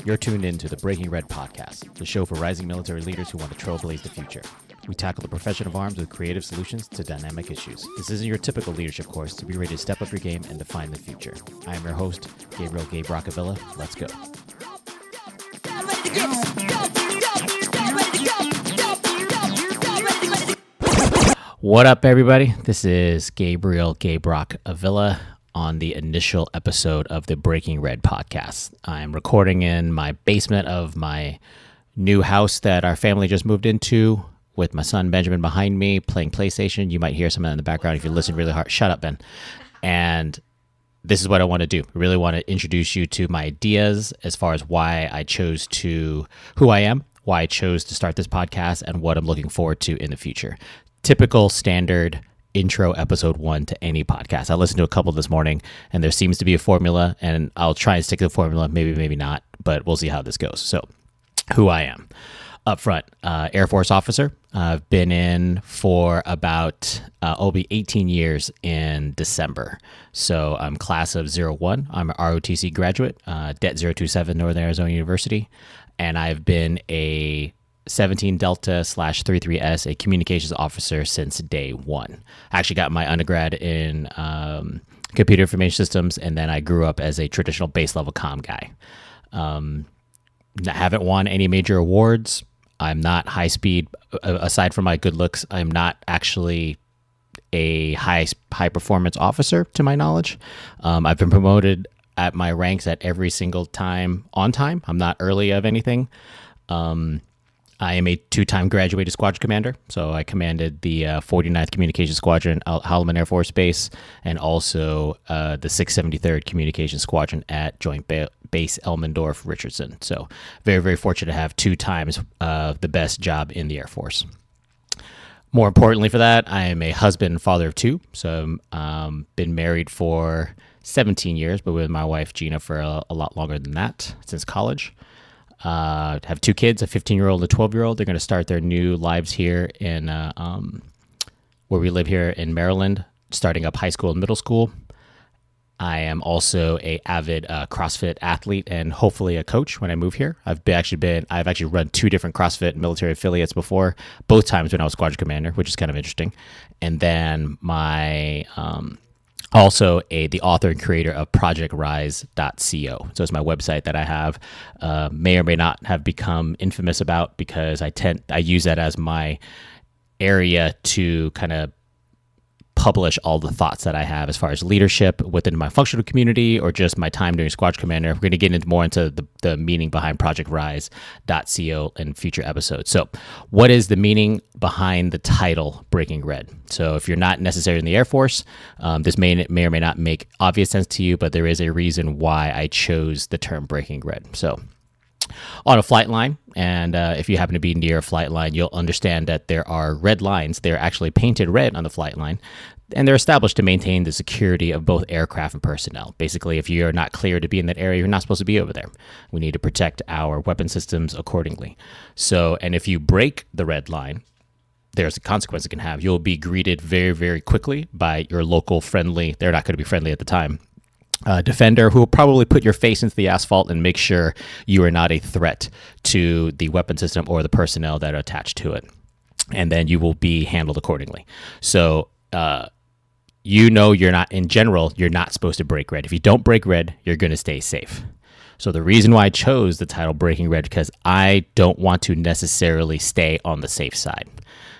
You're tuned in to the Breaking Red podcast, the show for rising military leaders who want to trailblaze the future. We tackle the profession of arms with creative solutions to dynamic issues. This isn't your typical leadership course, so be ready to step up your game and define the future. I am your host, Gabriel gaberock Avilla. Let's go. What up, everybody? This is Gabriel gaberock Avilla on the initial episode of the Breaking Red podcast. I'm recording in my basement of my new house that our family just moved into with my son Benjamin behind me playing PlayStation. You might hear something in the background if you listen really hard. Shut up, Ben. And this is what I want to do. I really want to introduce you to my ideas as far as why I chose to, who I am, why I chose to start this podcast, and what I'm looking forward to in the future. Typical standard intro episode 1 to any podcast. I listened to a couple this morning and there seems to be a formula, and I'll try and stick to the formula, maybe not, but we'll see how this goes. So who I am up front, Air Force officer. I've been in for about, I'll be 18 years in December. So I'm class of 01. I'm an ROTC graduate, Det 027 Northern Arizona University. And I've been a 17 Delta / 33S, a communications officer since day one. I actually got my undergrad in computer information systems, and then I grew up as a traditional base level comm guy. I haven't won any major awards. I'm not high speed. Aside from my good looks, I'm not actually a high performance officer to my knowledge. I've been promoted at my ranks at every single time on time. I'm not early of anything. I am a 2-time graduated squadron commander, so I commanded the 49th Communications Squadron at Holloman Air Force Base, and also the 673rd Communications Squadron at Joint Base Elmendorf-Richardson. So very, very fortunate to have 2 times the best job in the Air Force. More importantly for that, I am a husband and father of 2, so been married for 17 years, but with my wife Gina for a lot longer than that, since college. Have 2 kids, a 15-year-old and a 12-year-old. They're going to start their new lives here in where we live here in Maryland, starting up high school and middle school. I am also a avid CrossFit athlete and hopefully a coach when I move here. I've actually run 2 different CrossFit military affiliates before, both times when I was squadron commander, which is kind of interesting. And then my also the author and creator of projectrise.co. So it's my website that I have, may or may not have become infamous about, because I use that as my area to kind of publish all the thoughts that I have as far as leadership within my functional community or just my time doing squadron commander. We're going to get more into the meaning behind projectrise.co in future episodes. So what is the meaning behind the title Breaking Red? So if you're not necessarily in the Air Force, this may or may not make obvious sense to you, but there is a reason why I chose the term Breaking Red. So on a flight line, and if you happen to be near a flight line, you'll understand that there are red lines. They're actually painted red on the flight line, and they're established to maintain the security of both aircraft and personnel. Basically, if you're not cleared to be in that area, you're not supposed to be over there. We need to protect our weapon systems accordingly. So, and if you break the red line, there's a consequence it can have. You'll be greeted very, very quickly by your local friendly, they're not going to be friendly at the time, defender, who will probably put your face into the asphalt and make sure you are not a threat to the weapon system or the personnel that are attached to it. And then you will be handled accordingly. So, you're not supposed to break red. If you don't break red, you're going to stay safe. So the reason why I chose the title Breaking Red, because I don't want to necessarily stay on the safe side.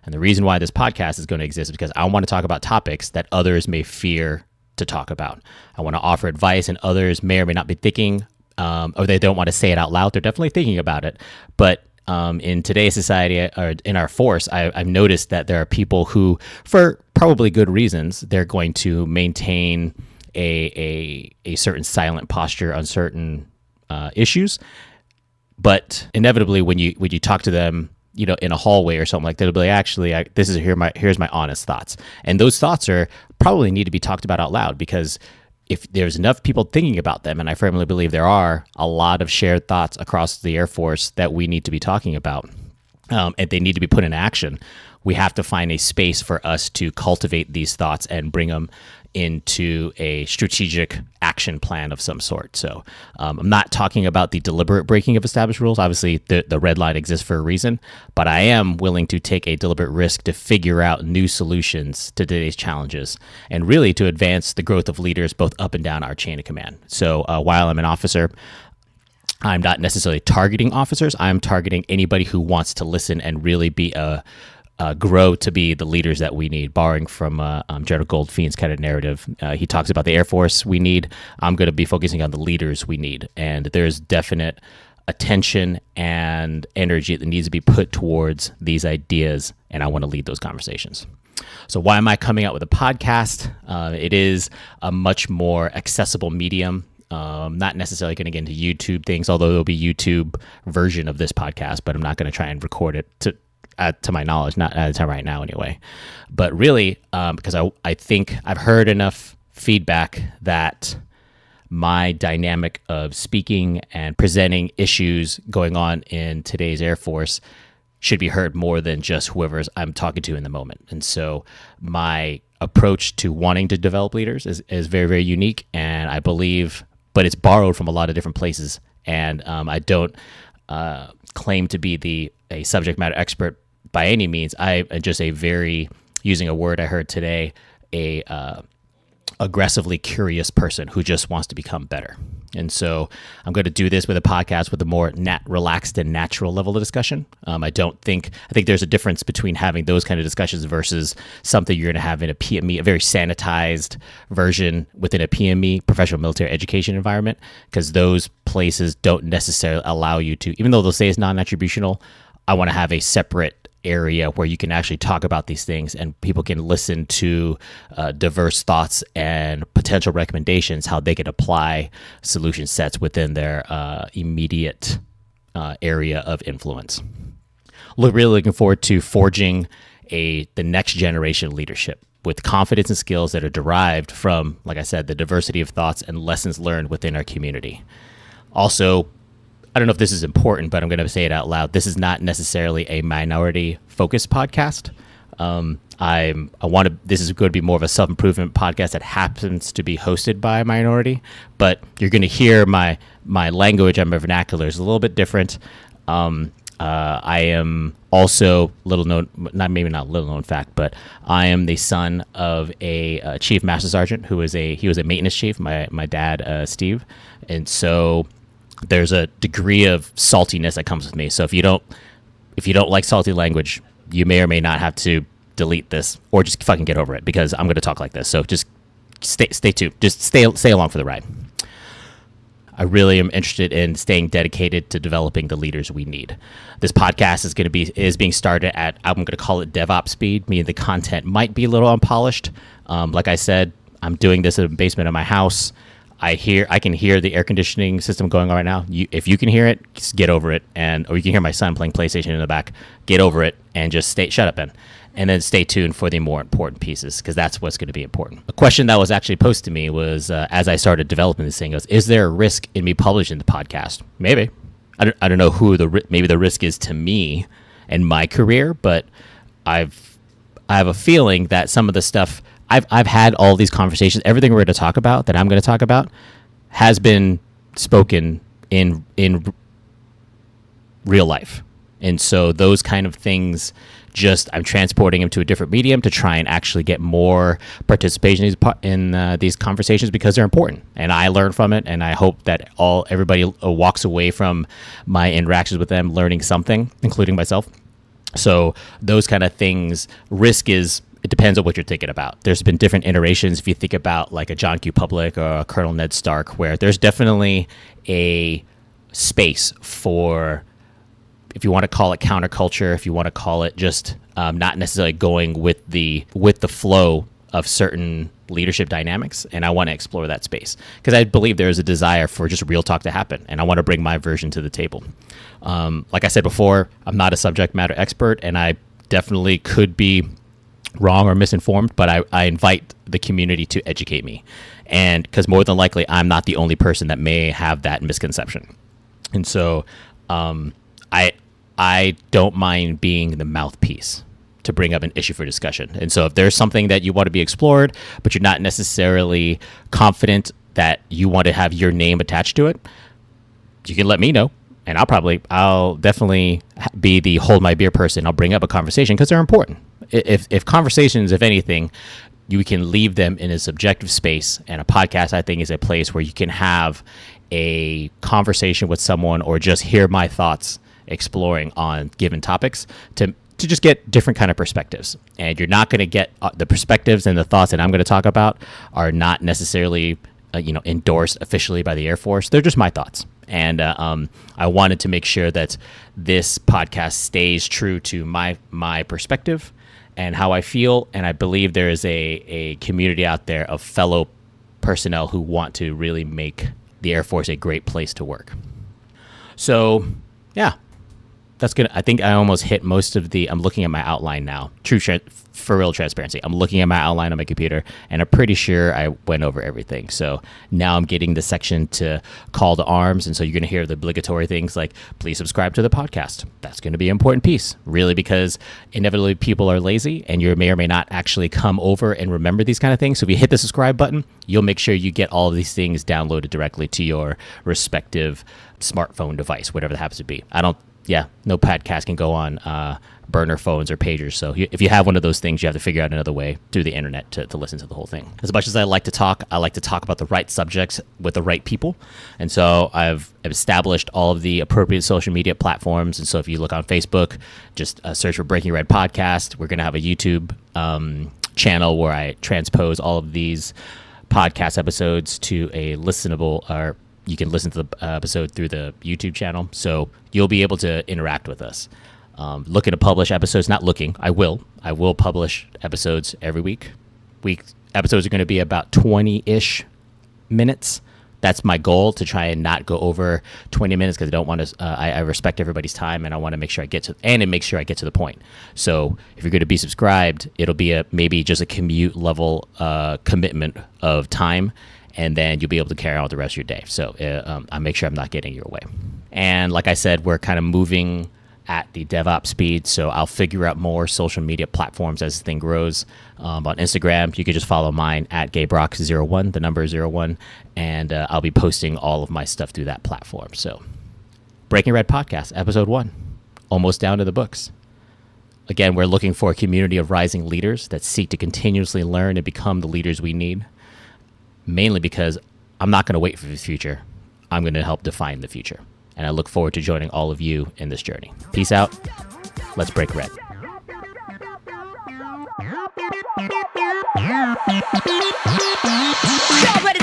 And the reason why this podcast is going to exist is because I want to talk about topics that others may fear to talk about. I want to offer advice, and others may or may not be thinking, or they don't want to say it out loud. They're definitely thinking about it. But in today's society, or in our force, I've noticed that there are people who, for probably good reasons, they're going to maintain a certain silent posture on certain issues. But inevitably, when you talk to them, in a hallway or something like that, they'll be like, actually, here's my honest thoughts. And those thoughts probably need to be talked about out loud, because if there's enough people thinking about them, and I firmly believe there are a lot of shared thoughts across the Air Force that we need to be talking about, and they need to be put in action, we have to find a space for us to cultivate these thoughts and bring them into a strategic action plan of some sort. So I'm not talking about the deliberate breaking of established rules. Obviously, the red line exists for a reason, but I am willing to take a deliberate risk to figure out new solutions to today's challenges and really to advance the growth of leaders both up and down our chain of command. So while I'm an officer, I'm not necessarily targeting officers. I'm targeting anybody who wants to listen and really be grow to be the leaders that we need, borrowing from General Goldfein's kind of narrative. He talks about the Air Force we need. I'm going to be focusing on the leaders we need. And there's definite attention and energy that needs to be put towards these ideas, and I want to lead those conversations. So why am I coming out with a podcast? It is a much more accessible medium. Not necessarily going to get into YouTube things, although there'll be YouTube version of this podcast, but I'm not going to try and record it to my knowledge, not at a time right now anyway. But really, because I think I've heard enough feedback that my dynamic of speaking and presenting issues going on in today's Air Force should be heard more than just whoever I'm talking to in the moment. And so my approach to wanting to develop leaders is very, very unique, and I believe, but it's borrowed from a lot of different places. And I don't claim to be a subject matter expert by any means. I am just a very, using a word I heard today, aggressively curious person who just wants to become better. And so I'm going to do this with a podcast with a more relaxed and natural level of discussion. I think there's a difference between having those kind of discussions versus something you're going to have in a PME, a very sanitized version within a PME, professional military education environment, because those places don't necessarily allow you to, even though they'll say it's non-attributional, I want to have a separate area where you can actually talk about these things and people can listen to diverse thoughts and potential recommendations, how they can apply solution sets within their immediate area of influence. Really looking forward to forging the next generation leadership with confidence and skills that are derived from, like I said, the diversity of thoughts and lessons learned within our community. Also, I don't know if this is important, but I'm going to say it out loud. This is not necessarily a minority-focused podcast. This is going to be more of a self-improvement podcast that happens to be hosted by a minority, but you're going to hear my language and my vernacular is a little bit different. I am also little known, not little known fact, but I am the son of a chief master sergeant he was a maintenance chief. My dad, Steve, and so there's a degree of saltiness that comes with me. So if you don't like salty language, you may or may not have to delete this or just fucking get over it, because I'm going to talk like this. So just stay tuned. Just stay along for the ride. I really am interested in staying dedicated to developing the leaders we need. This podcast is being started at, I'm going to call it DevOps speed, meaning the content might be a little unpolished. Like I said, I'm doing this in the basement of my house. I can hear the air conditioning system going on right now. If you can hear it, just get over it, or you can hear my son playing PlayStation in the back. Get over it and just shut up, and then stay tuned for the more important pieces, because that's what's going to be important. A question that was actually posed to me was, as I started developing this thing, is there a risk in me publishing the podcast? Maybe. I don't know maybe the risk is to me and my career, but I have a feeling that some of the stuff I've had all these conversations. Everything we're going to talk about, that I'm going to talk about, has been spoken in real life. And so those kind of things, I'm transporting them to a different medium to try and actually get more participation in these conversations, because they're important. And I learn from it, and I hope that everybody walks away from my interactions with them learning something, including myself. So those kind of things, it depends on what you're thinking about. There's been different iterations. If you think about like a John Q. Public or a Colonel Ned Stark, where there's definitely a space for, if you want to call it counterculture, if you want to call it just not necessarily going with the flow of certain leadership dynamics. And I want to explore that space, because I believe there is a desire for just real talk to happen. And I want to bring my version to the table. Like I said before, I'm not a subject matter expert, and I definitely could be wrong or misinformed, but I invite the community to educate me, and because more than likely I'm not the only person that may have that misconception. And so I don't mind being the mouthpiece. to bring up an issue for discussion. And so if there's something that you want to be explored, but you're not necessarily confident that you want to have your name attached to it, you can let me know. And I'll definitely be the hold my beer person. I'll bring up a conversation because they're important. If conversations, if anything, you can leave them in a subjective space. And a podcast, I think, is a place where you can have a conversation with someone or just hear my thoughts exploring on given topics to just get different kind of perspectives. And you're not going to get the perspectives and the thoughts that I'm going to talk about are not necessarily endorsed officially by the Air Force. They're just my thoughts. And I wanted to make sure that this podcast stays true to my perspective and how I feel. And I believe there is a community out there of fellow personnel who want to really make the Air Force a great place to work. So, yeah. That's good. I think I almost hit most of I'm looking at my outline now. For real transparency. I'm looking at my outline on my computer, and I'm pretty sure I went over everything. So now I'm getting the section to call to arms. And so you're going to hear the obligatory things like, please subscribe to the podcast. That's going to be an important piece, really, because inevitably people are lazy and you may or may not actually come over and remember these kind of things. So if you hit the subscribe button, you'll make sure you get all of these things downloaded directly to your respective smartphone device, whatever that happens to be. No podcast can go on burner phones or pagers. So if you have one of those things, you have to figure out another way through the internet to listen to the whole thing. As much as I like to talk about the right subjects with the right people. And so I've established all of the appropriate social media platforms. And so if you look on Facebook, just search for Breaking Red Podcast. We're going to have a YouTube channel where I transpose all of these podcast episodes to a listenable, or you can listen to the episode through the YouTube channel. So you'll be able to interact with us. Looking to publish episodes, I will publish episodes every week. Episodes are going to be about 20-ish minutes. That's my goal, to try and not go over 20 minutes, because I don't want to, I respect everybody's time, and I want to make sure I get to the point. So if you're going to be subscribed, it'll be maybe just a commute level commitment of time, and then you'll be able to carry on with the rest of your day. So I make sure I'm not getting your way. And like I said, we're kind of moving at the DevOps speed, so I'll figure out more social media platforms as the thing grows. On Instagram, you can just follow mine at gaberock01, the number 01, and I'll be posting all of my stuff through that platform. So Breaking Red Podcast, episode 1, almost down to the books. Again, we're looking for a community of rising leaders that seek to continuously learn and become the leaders we need. Mainly because I'm not going to wait for the future. I'm going to help define the future. And I look forward to joining all of you in this journey. Peace out. Let's break red. Y'all ready